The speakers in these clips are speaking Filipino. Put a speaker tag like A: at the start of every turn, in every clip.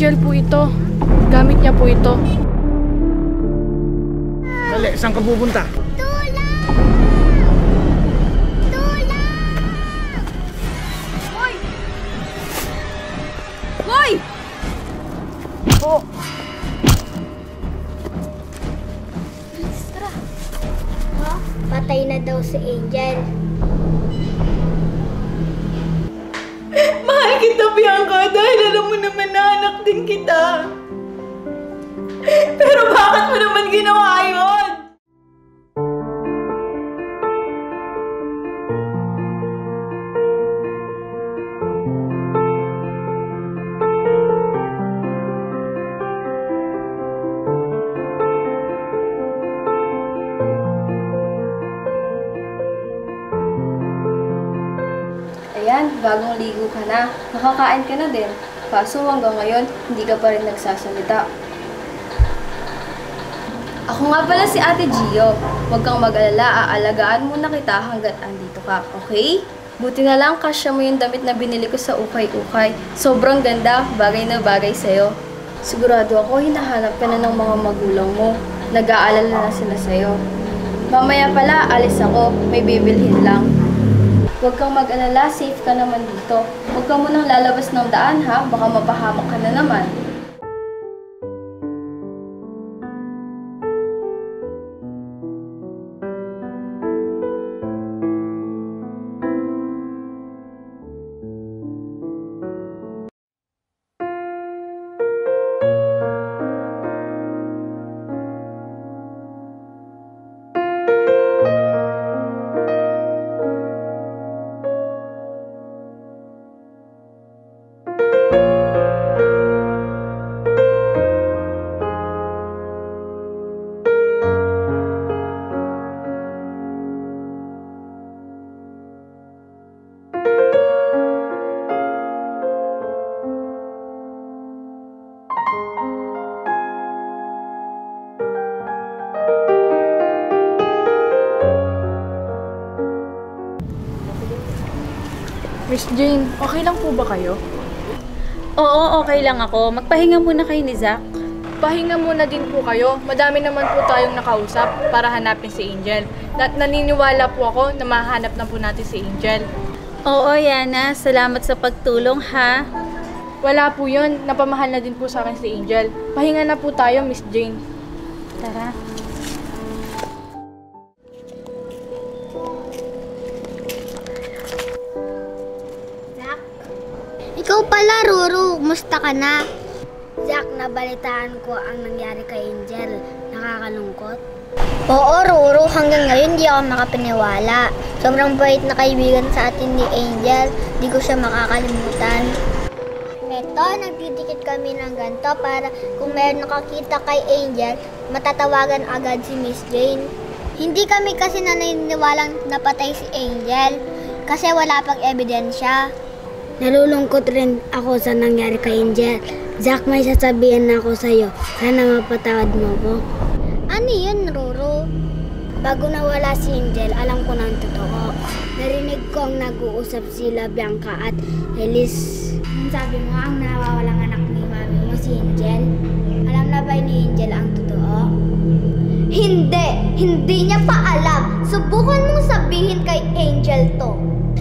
A: Angel po ito. Gamit niya po ito.
B: Dali, saan ka pupunta?
C: Tulong! Tulong!
A: Hoy! Hoy!
B: Oh!
C: Tara. Ha? Patay na daw si Angel.
A: Mahal kita, Bianca, dahil alam mo naman na anak din kita. Pero bakit mo naman ginawa yun?
D: Ayan, bagong ligo ka na. Nakakain ka na din. Kaso hanggang ngayon, hindi ka pa rin nagsasalita. Ako nga pala si Ate Gio. Huwag kang mag-alala, aalagaan muna kita hanggat andito ka, okay? Buti na lang kasya mo yung damit na binili ko sa ukay-ukay. Sobrang ganda, bagay na bagay sa'yo. Sigurado ako, hinahanap ka na ng mga magulang mo. Nag-aalala na sila sa'yo. Mamaya pala, alis ako. May bibilhin lang. Huwag kang mag-alala, safe ka naman dito. Huwag ka munang lalabas ng daan ha, baka mapahamak ka na naman.
A: Miss Jane, okay lang po ba kayo?
E: Oo, okay lang ako. Magpahinga muna kayo ni Zach.
A: Pahinga muna din po kayo. Madami naman po tayong nakausap para hanapin si Angel. Naniniwala po ako na mahanap na po natin si Angel.
E: Oo, Yana. Salamat sa pagtulong, ha?
A: Wala po yun. Napamahal na din po sa akin si Angel. Pahinga na po tayo, Miss Jane.
E: Tara.
C: Zach? Ikaw pala, Ruru. Musta ka na? Zach, nabalitaan ko ang nangyari kay Angel. Nakakalungkot. Oo, Ruru. Hanggang ngayon, di ako makapaniwala. Sobrang bait na kaibigan sa atin ni Angel. Di ko siya makakalimutan. Neto, nagdidikit kami ng ganito para kung meron nakakita kay Angel, matatawagan agad si Miss Jane. Hindi kami kasi naniniwalang napatay si Angel kasi wala pang ebidensya. Nalulungkot rin ako sa nangyari kay Angel. Zach, may sasabihin na ako sa'yo. Sana mapatawad mo ko. Ano yun, Ruru? Bago nawala si Angel, alam ko na ang totoo. Narinig ko ang nag-uusap sila Bianca at Elise. Sabi mo, ang nawawalang anak ni mami mo si Angel. Alam na ba ni Angel ang totoo? Hindi! Hindi niya pa alam. Subukan mong sabihin kay Angel to.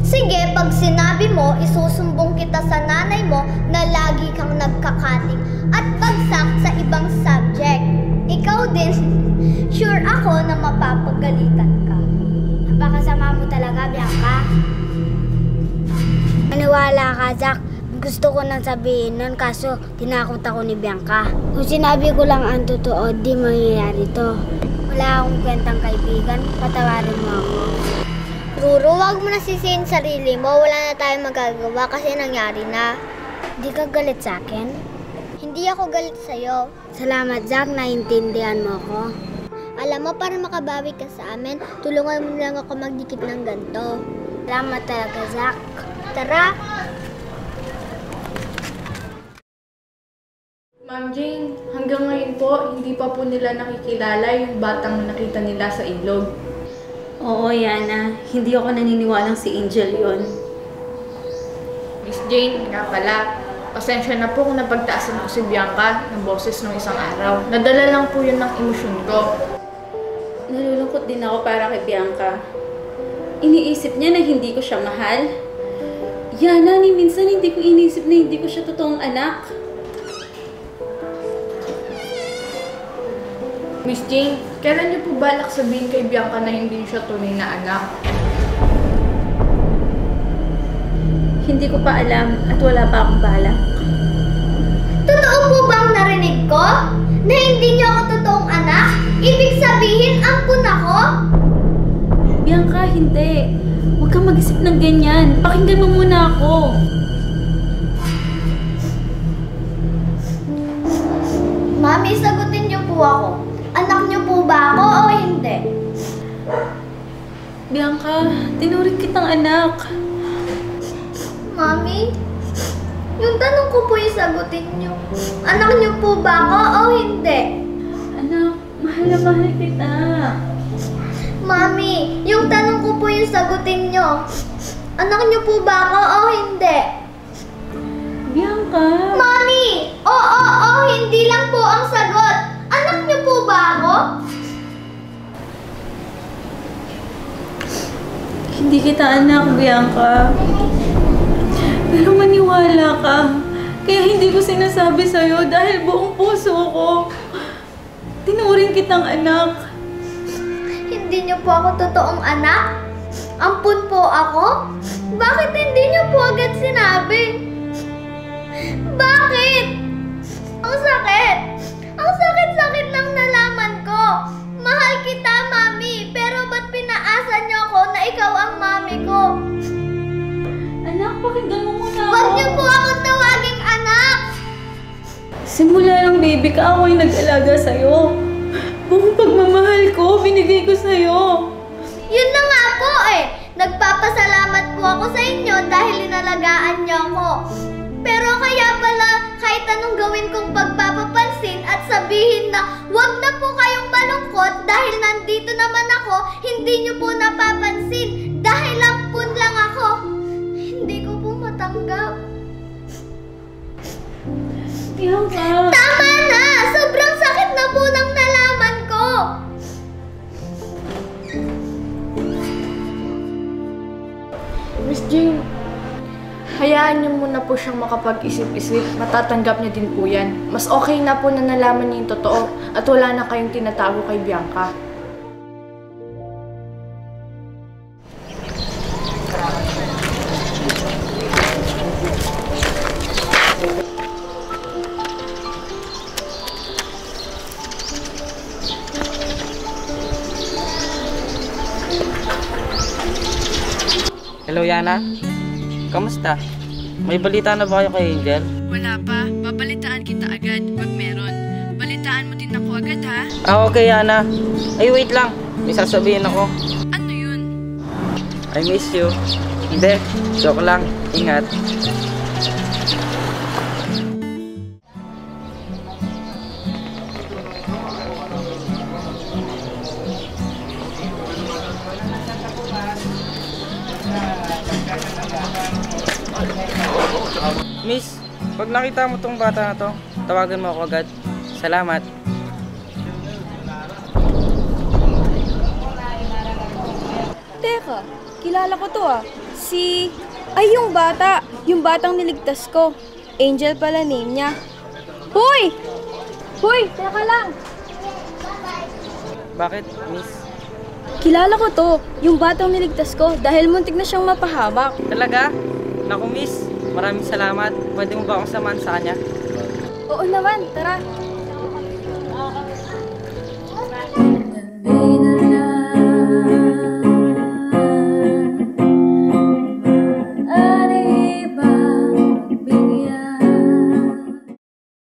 C: Sige, pag sinabi mo, isusumbong kita sa nanay mo na lagi kang nagkakating at bagsak sa ibang subject. Ikaw din, sure ako na mapapagalitan ka. Napakasama mo talaga, Bianca. Maniwala ka, Zach. Gusto ko nang sabihin nun, kaso tinakot ako ni Bianca. Kung sinabi ko lang ang totoo, di mangyayari to. Wala akong kwentang kaibigan, patawarin mo ako. Ruru, wag mo na sisihin sarili mo. Wala na tayong magagawa kasi nangyari na. Di ka galit sa akin? Hindi ako galit sa'yo. Salamat, Zach. Naintindihan mo ko. Alam mo, para makabawi ka sa amin, tulungan mo lang ako magdikit ng ganito. Salamat talaga, Zach. Tara!
A: Ma'am Jane, hanggang ngayon po, hindi pa po nila nakikilala yung batang nakita nila sa ilog.
E: Oo, Yana. Hindi ako naniniwalang si Angel yon.
A: Miss Jane, nga pala, Pasensya na po kung napagtaasan ko si Bianca ng boses nung isang araw. Nadala lang po yun ng emosyon ko.
E: Nalulungkot din ako para kay Bianca. Iniisip niya na hindi ko siya mahal. Yana, ni minsan hindi ko iniisip na hindi ko siya totoong anak.
A: Miss Jane, kailan niyo po balak sabihin kay Bianca na hindi siya tunay na anak?
E: Hindi ko pa alam at wala pa akong balak.
C: Totoo po bang narinig ko? Na hindi niyo ako totoong anak? Ibig sabihin, ampun ako?
E: Bianca, hindi. Huwag kang mag-isip ng ganyan. Pakinggan mo muna ako.
C: Mami, sagutin niyo po ako. Anak niyo po ba ako o hindi?
E: Bianca, tinuring kitang anak.
C: Mami, yung tanong ko po yung sagutin niyo. Anak niyo po ba ako o hindi?
E: Anak, mahal na mahal kita.
C: Mami, yung tanong ko po yung sagutin niyo. Anak niyo po ba ako o hindi?
E: Bianca.
C: Mami, oo, hindi lang po ang sagot. Anak niyo po ba ako?
E: Hindi kita anak, Bianca. Pero maniwala ka. Kaya hindi ko sinasabi sa'yo dahil buong puso ko. Tinuring kitang anak.
C: Hindi niyo po ako totoong anak? Ampun po ako? Bakit hindi niyo po agad sinabi? Bakit? Ang sakit! Ang sakit-sakit ng nalaman ko! Mahal kita, Mami! Pero ba't pinaasa niyo ako na ikaw ang Mami ko?
E: Anak, pakinggan mo muna ako.
C: Huwag niyo po ako tawaging anak!
E: Simula ng baby ka, ako'y nag-alaga sa'yo. Buong pagmamahal ko, binigay ko sa'yo.
C: Yun na nga po eh! Nagpapasalamat po ako sa inyo dahil inalagaan niyo ako. Pero kaya pala, kahit anong gawin kong pagpapapansin at sabihin na wag na po kayong malungkot dahil nandito naman ako, hindi niyo po napapansin dahil ampun lang ako. Hindi ko po matanggap.
E: Bianca.
C: Tama na! Sobrang sakit na po ng nalaman ko!
A: Miss Jane, hayaan niyo muna po siyang makapag-isip-isip. Matatanggap niya din po yan. Mas okay na po na nalaman niya yung totoo at wala na kayong tinatago kay Bianca.
F: Hello, Yana. Kamusta? May balita na ba kayo kay Angel?
A: Wala pa. Babalitaan kita agad pag meron. Balitaan mo din ako agad, ha?
F: Okay, Yana. Ay, wait lang. May sasabihin ako.
A: Ano yun?
F: I miss you. Hindi. Joke lang. Ingat. Miss, pag nakita mo tong bata na to, tawagan mo ako agad. Salamat.
D: Teka, kilala ko to ah. Ay, yung bata. Yung batang niligtas ko. Angel pala name niya. Hoy! Hoy, teka lang.
F: Bakit, Miss?
D: Kilala ko to. Yung batang niligtas ko dahil muntik na siyang mapahamak.
F: Talaga? Naku, Miss. Maraming salamat. Pwede mo ba akong samahan sa kanya?
D: Oo naman, tara.